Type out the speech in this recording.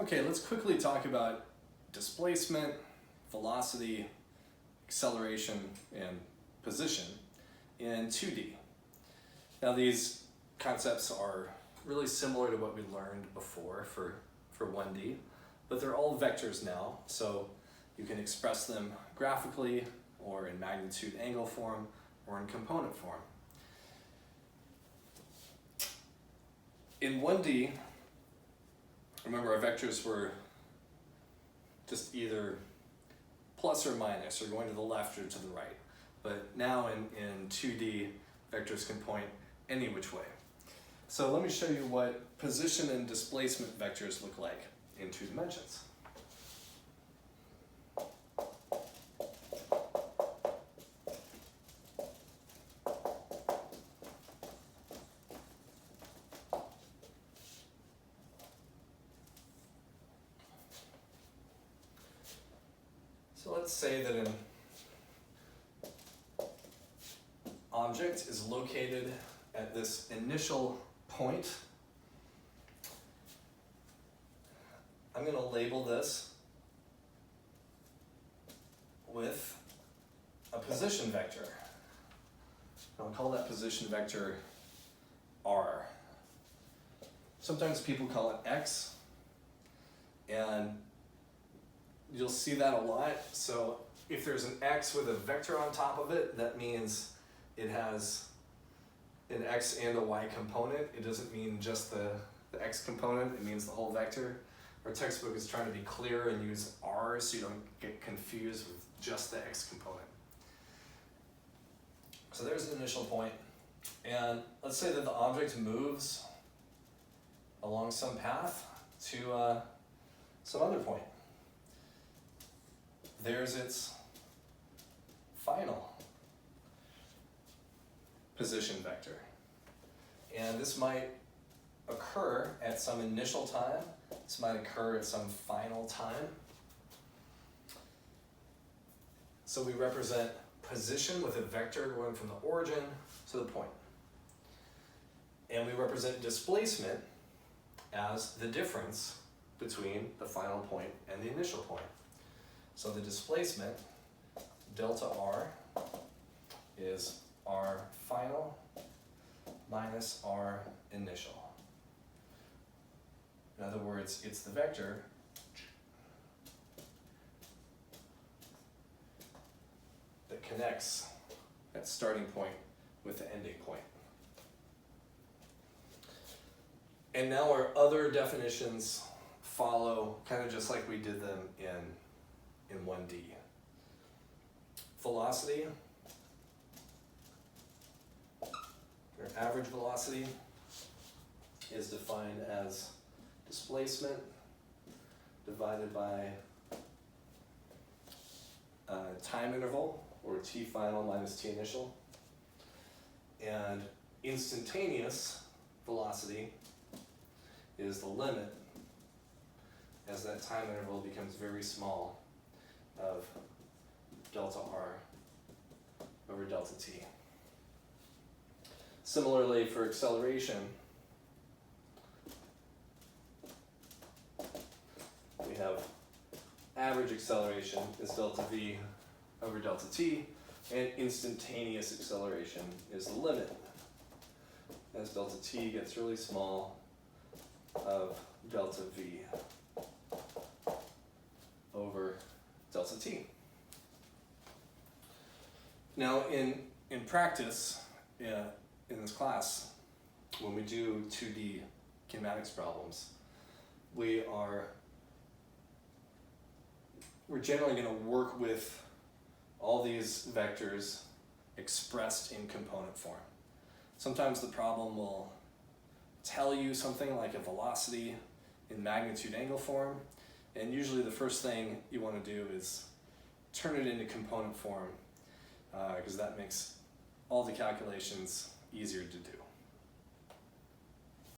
Okay, let's quickly talk about displacement, velocity, acceleration, and position in 2D. Now these concepts are really similar to what we learned before for 1D, but they're all vectors now, so you can express them graphically or in magnitude angle form or in component form. In 1D, remember our vectors were just either plus or minus, or going to the left or to the right. But now in 2D, vectors can point any which way. So let me show you what position and displacement vectors look like in 2 dimensions. So let's say that an object is located at this initial point. I'm going to label this with a position vector. I'll call that position vector R. Sometimes people call it X, and you'll see that a lot. So if there's an X with a vector on top of it, that means it has an X and a Y component. It doesn't mean just the X component, it means the whole vector. Our textbook is trying to be clear and use R so you don't get confused with just the X component. So there's the initial point. And let's say that the object moves along some path to some other point. There's its final position vector. And this might occur at some initial time. This might occur at some final time. So we represent position with a vector going from the origin to the point. And we represent displacement as the difference between the final point and the initial point. So the displacement, delta R, is R final minus R initial. In other words, it's the vector that connects that starting point with the ending point. And now our other definitions follow kind of just like we did them in 1D. Velocity, or average velocity, is defined as displacement divided by time interval, or t final minus t initial. And instantaneous velocity is the limit as that time interval becomes very small of delta R over delta t. Similarly, for acceleration, we have average acceleration is delta v over delta t, and instantaneous acceleration is the limit as delta t gets really small of delta v over delta t. Now in practice, in this class, when we do 2D kinematics problems, we're generally going to work with all these vectors expressed in component form. Sometimes the problem will tell you something like a velocity in magnitude angle form, and usually the first thing you want to do is turn it into component form, because that makes all the calculations easier to do.